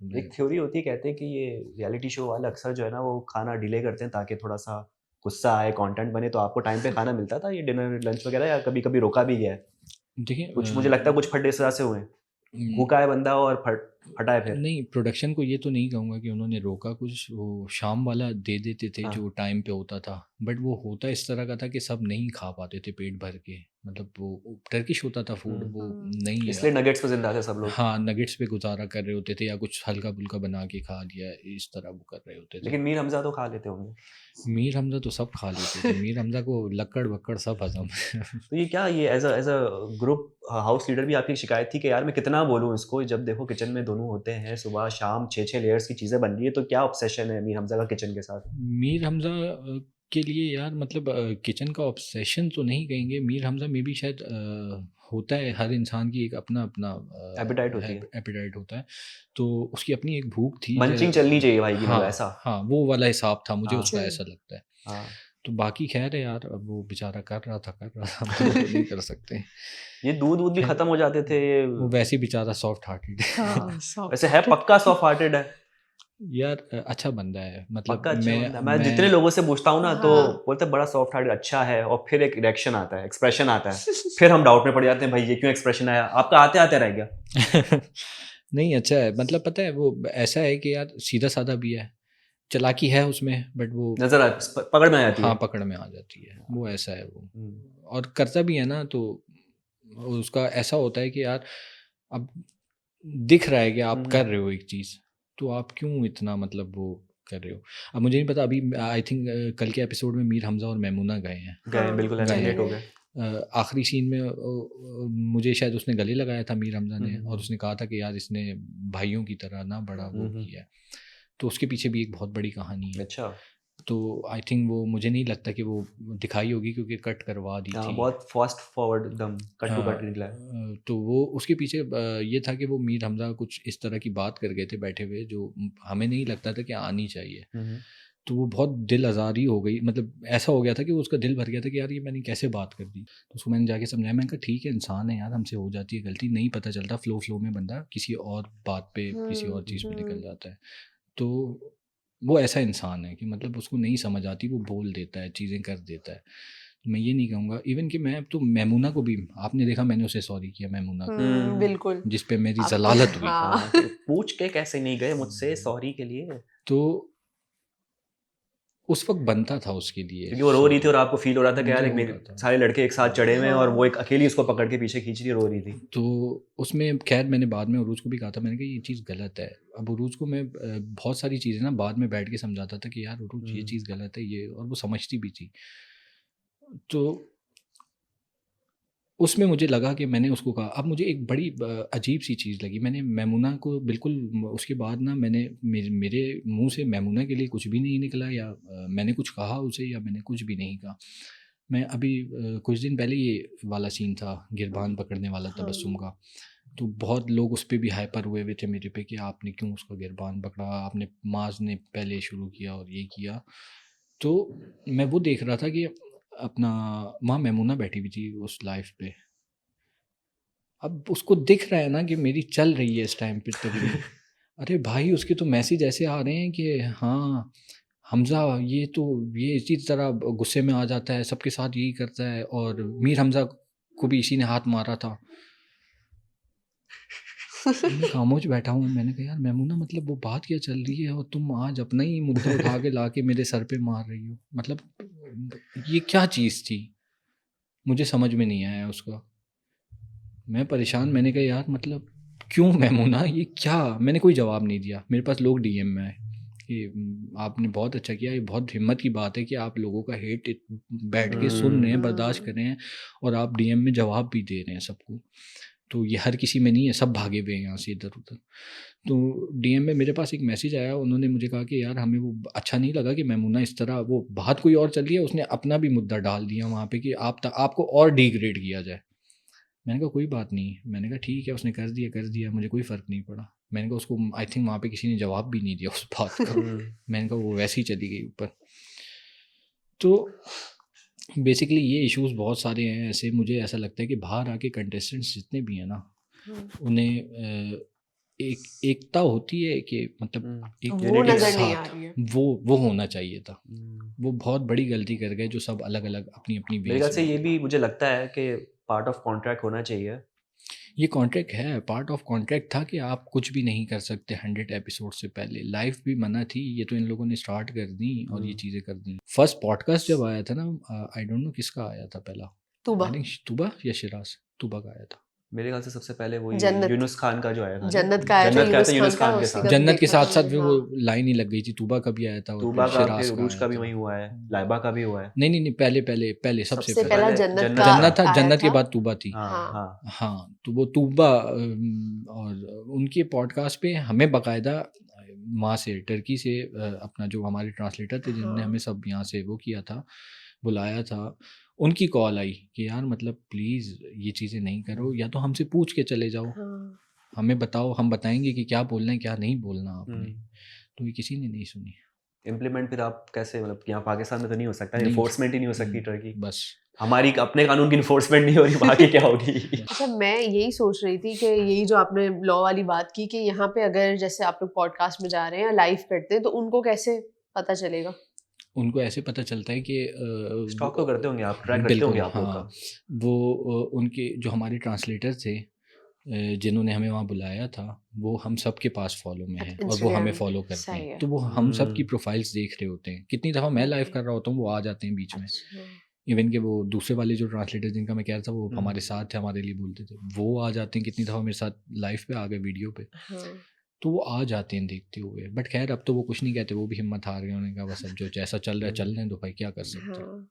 एक थ्योरी होती है, कहते हैं कि ये रियलिटी शो वाले अक्सर जो है ना वो खाना डिले करते हैं ताकि थोड़ा सा गुस्सा आए, कंटेंट बने। तो आपको टाइम पे खाना मिलता था ये डिनर लंच वगैरह, या कभी कभी रोका भी गया है? देखिए कुछ मुझे लगता है कुछ फटे इस तरह से हुए, भूखा है बंदा और फटा है फिर। नहीं, प्रोडक्शन को ये तो नहीं कहूँगा कि उन्होंने रोका कुछ, वो शाम वाला दे देते थे हाँ, जो टाइम पे होता था, बट वो होता इस तरह का था कि सब नहीं खा पाते थे पेट भर के, मतलब वो टर्किश होता था फूड, हम्म, वो नहीं इसलिए नगेट्स पे जिंदा थे सब लोग। हाँ, नगेट्स पे गुज़ारा कर रहे होते थे या कुछ हल्का-फुल्का बना के खा लिया, इस तरह वो कर रहे होते थे। लेकिन मीर हमजा तो खा लेते होंगे। मीर हमज़ा तो सब खा लेते थे, मीर हमज़ा को लक्कड़-वक्कड़ सब हज़म है। तो ये क्या, ये as a group house leader भी आपकी शिकायत थी कि यार मैं कितना बोलूँ इसको, जब देखो किचन में दोनों होते हैं, सुबह शाम 6-6 लेयर्स की चीज़ें बन रही है, तो क्या ऑब्सेशन है मीर हमजा का किचन के साथ? मीर हमज़ा के लिए यार मतलब किचन का ऑब्सेशन तो नहीं कहेंगे, मीर हमज़ा में भी शायद होता है, हर इंसान की एक अपना-अपना एपेटाइट है, होती है। एपेटाइट होता है, तो उसकी अपनी एक भूख थी मंचिंग चलनी चाहिए भाई की, मतलब हाँ, ऐसा? हाँ, वो वाला हिसाब था, मुझे हाँ, उसका जी। ऐसा लगता है। हाँ। तो बाकी ख़ैर है यार, अब वो बेचारा कर रहा था, हम तो कुछ नहीं कर सकते। ये दूध-वूध भी ख़ैर, खत्म हो जाते थे ये। वो वैसे ही बेचारा सॉफ्ट हार्टेड है। हाँ, हाँ, सॉफ्ट वैसे है हार्टेड। पक्का सॉफ्ट हार्टेड है, यार अच्छा बंदा है, मतलब पक्का अच्छा मैं बंदा है। मैं जितने मैं लोगों से पूछता हूँ ना तो हाँ। बोलते हैं बड़ा सॉफ्ट हार्टेड, अच्छा है, और फिर एक रिएक्शन आता है, एक्सप्रेशन आता है। फिर हम डाउट में पड़ जाते हैं, भाई ये क्यों एक्सप्रेशन आया? आपका आते-आते रह गया। नहीं अच्छा है, मतलब पता है वो ऐसा है कि यार सीधा-साधा भी है, चालाकी है उसमें, बट वो नज़र पकड़ में आ जाती हाँ, है। पकड़ में आ जाती है, वो ऐसा है वो। हुँ। और करता भी है ना, तो उसका ऐसा होता है कि यार अब दिख रहा है कि हुँ, आप हुँ। कर रहे हो एक चीज़, तो आप क्यों इतना मतलब वो कर रहे हो? अब मुझे नहीं पता, अभी आई थिंक कल के एपिसोड में मीर हमज़ा और मैमूना गए हैं। गए हाँ, बिल्कुल, गए ऐसे चले लेट हो गए। गए। आखिरी सीन में मुझे शायद उसने गले लगाया था मीर हमज़ा हुँ, ने, हुँ, और हुँ। उसने कहा था कि यार इसने भाइयों की तरह ना बड़ा हुँ। वो हुँ, हुँ। किया है। तो उसके पीछे भी एक बहुत बड़ी कहानी है। अच्छा। तो आई थिंक वो, मुझे नहीं लगता कि वो दिखाई होगी क्योंकि कट करवा दी हाँ, थी। बहुत फास्ट फॉरवर्ड एकदम कट टू कट निकला है। तो वो उसके पीछे ये था कि वो मीर हमज़ा कुछ इस तरह की बात कर गए थे बैठे हुए, जो हमें नहीं लगता था कि आनी चाहिए। हुँ, हुँ। तो वो बहुत दिल आज़ारी हो गई, मतलब ऐसा हो गया था कि वो उसका दिल भर गया था कि यार ये मैंने कैसे बात कर दी। तो उसको मैंने जाके समझाया, मैंने कहा ठीक है, इंसान है यार, हमसे हो जाती है गलती, नहीं पता चलता, फ़्लो में बंदा किसी और बात पे, किसी हुँ, और चीज़ पे निकल हुँ। जाता है। तो वो ऐसा इंसान है कि मतलब उसको नहीं समझ आती, वो बोल देता है, चीज़ें कर देता है। मैं ये नहीं कहूँगा इवन कि मैं अब तो मैमूना को भी, आपने देखा मैंने उसे सॉरी किया मैमूना को, हुँ, हुँ। बिल्कुल। जिस पे मेरी आपने ज़लालत हुई। हाँ। हाँ, कि पूछ के कैसे नहीं गए मुझसे सॉरी के लिए? तो उस वक़्त बनता था उसके लिए क्योंकि वो रो रही थी सॉरी, और आपको फ़ील हो रहा था कि मुझे यार एक हो मेरे रहा था। सारे लड़के एक साथ चढ़े हुए हैं और वो हाँ। एक अकेली उसको पकड़ के पीछे खींच रही है, रो रही थी। तो उसमें ख़ैर मैंने बाद में उरूज को भी कहा था, मैंने कहा ये चीज़ गलत है। अब उरूज को मैं बहुत सारी चीज़ें ना बाद में बैठ के समझाता था कि यार उरूज ये हुँ। चीज़ गलत है ये, और वो समझती भी थी। तो उसमें मुझे लगा कि मैंने उसको कहा, अब मुझे एक बड़ी अजीब-सी चीज़ लगी, मैंने मैमूना को बिल्कुल उसके बाद ना मैंने मेरे मुँह से मैमूना के लिए कुछ भी नहीं निकला, या मैंने कुछ कहा उसे, या मैंने कुछ भी नहीं कहा। मैं अभी कुछ दिन पहले ये वाला सीन था, गिरबान पकड़ने वाला तबस्सुम हाँ। का, तो बहुत लोग उस पे भी हाइपर हुए हुए थे मेरे पे कि आपने क्यों उसका गिरबान पकड़ा, आपने माज़ ने पहले शुरू किया और ये किया। तो मैं वो देख रहा था कि अपना वहाँ मैमूना बैठी हुई थी उस लाइफ़ पे। अब उसको दिख रहा है ना कि मेरी चल रही है इस टाइम पे तगड़ी। अरे भाई उसके तो मैसेज ऐसे आ रहे हैं कि हाँ, हमज़ा ये तो ये इसी तरह गुस्से में आ जाता है, सबके साथ यही करता है, और मीर हमज़ा को भी इसी ने हाथ मारा था। अब मैं खामोश बैठा हूँ, मैंने कहा यार मैमूना मतलब वो बात क्या चल रही है, और तुम आज अपना ही मुद्दा उठा के लाके मेरे सर पे मार रही हो। मतलब ये क्या चीज़ थी? मुझे समझ में नहीं आया उसका। मैं परेशान, मैंने कहा यार मतलब क्यों मैमूना ये क्या? मैंने कोई जवाब नहीं दिया। मेरे पास लोग डीएम में आए कि आपने बहुत अच्छा किया, ये बहुत हिम्मत की बात है कि आप लोगों का हेट बैठ के सुन रहे हैं, बर्दाश्त कर हुँ। रहे हैं, और आप डीएम में जवाब भी दे रहे हैं सबको। तो ये हर किसी में नहीं है, सब भागे हुए हैं यहाँ से इधर-उधर। तो डीएम में मेरे पास एक मैसेज आया, उन्होंने मुझे कहा कि यार हमें वो अच्छा नहीं लगा कि मैमूना इस तरह, वो बात कोई और चल रही है, उसने अपना भी मुद्दा डाल दिया वहाँ पे कि आपको और डिग्रेड किया जाए। मैंने कहा कोई बात नहीं, मैंने कहा ठीक है, उसने कर दिया, मुझे कोई फ़र्क नहीं पड़ा। मैंने कहा उसको आई थिंक वहाँ पे किसी ने जवाब भी नहीं दिया उस बात का। हुँ। मैंने कहा वो वैसे ही चली गई ऊपर। तो बेसिकली ये इश्यूज़ बहुत सारे हैं ऐसे, मुझे ऐसा लगता है कि बाहर आके कंटेस्टेंट्स जितने भी हैं ना, हुँ। उन्हें एक एकता होती है कि मतलब एक वो यूनिटी नजर नहीं आ साथ, रही है। वो होना चाहिए था। वो बहुत बड़ी गलती कर गए जो सब अलग अलग अपनी अपनी मेरे वे ख्याल से से ये होते भी मुझे लगता है कि पार्ट ऑफ कॉन्ट्रैक्ट होना चाहिए। ये कॉन्ट्रैक्ट है, पार्ट ऑफ कॉन्ट्रैक्ट था कि आप कुछ भी नहीं कर सकते 100 एपिसोड से पहले। लाइफ भी मना थी, ये तो इन लोगों ने स्टार्ट कर दी और ये चीज़ें कर दी। फर्स्ट पॉडकास्ट जब आया था ना, आई डोंट नो किसका आया था पहला, तूबा। आई थिंक तुबा या शिराज, तुबा का आया था। मेरे ख्याल से सबसे पहले वही जन्नत। यूनुस खान का जो आया था ना, जन्नत का आया था, जन्नत का आया था यूनुस यूनुस खान खान का, के उसी साथ। का जन्नत के देखा साथ साथ मैंने, फिर वो हाँ। लाइन ही लग गई थी, तुबा का भी आया था और तूबा फिर का, शिराज फिर का उरूज आया का भी था। वही हुआ है, लाइबा का भी हुआ है। नहीं नहीं नहीं, पहले पहले पहले सबसे सबसे पहले पहला पहले जन्नत जन्नत का जन्नत था, आया जन्नत के था। बाद तुबा थी। हाँ हाँ। हाँ हाँ, तो वो तुबा और उनके पॉडकास्ट पे हमें बाकायदा वहाँ से टर्की से अपना जो हमारे ट्रांसलेटर थे जिन्होंने हाँ। हमें सब यहाँ से वो किया था, बुलाया था, उनकी कॉल आई कि यार मतलब प्लीज़ ये चीज़ें नहीं करो, या तो हमसे पूछ के चले जाओ, हाँ। हमें बताओ, हम बताएंगे कि क्या बोलना है क्या नहीं बोलना आपने। हम्म। तो ये किसी ने नहीं सुनी। इम्प्लीमेंट फिर आप कैसे, मतलब यहाँ पाकिस्तान में तो नहीं हो सकता, नहीं हो इन्फोर्समेंट ही नहीं हो सकती हम्म, टर्की। बस हमारी अपने कानून की इन्फोर्समेंट नहीं हो रही, वहाँ की क्या होगी? अच्छा, मैं यही सोच रही थी कि यही जो आपने लॉ वाली बात की कि यहाँ पे अगर जैसे आप लोग पॉडकास्ट में जा रहे हैं या लाइव करते हैं तो उनको कैसे पता चलेगा? उनको ऐसे पता चलता है कि स्टॉक तो करते होंगे आप, ट्रैक रखते बिल्कुल होंगे आप लोग हाँ, का। वो उनके जो हमारे ट्रांसलेटर थे जिन्होंने हमें वहाँ बुलाया था, वो हम सब के पास फॉलो में है और वो हमें Instagram फॉलो पे, करते सही हैं, है। तो वो हम सब की हम्म। प्रोफाइल्स देख रहे होते हैं। कितनी दफ़ा मैं लाइव Okay. कर रहा होता हूँ, वो आ जाते हैं बीच में। अच्छा। इवन के वो दूसरे वाले जो ट्रांसलेटर जिनका मैं कह रहा था वो हम्म। हमारे साथ थे, हमारे लिए बोलते थे, वो आ जाते हैं। कितनी दफ़ा मेरे साथ लाइव पे आ गए, वीडियो पे, हाँ। तो वो आ जाते हैं देखते हुए। बट खैर अब तो वो कुछ नहीं कहते, वो भी हिम्मत हार गए। उन्होंने कहा बस अब जो जैसा चल रहा है चल रहे हैं, तो भाई क्या कर सकते हैं। हाँ।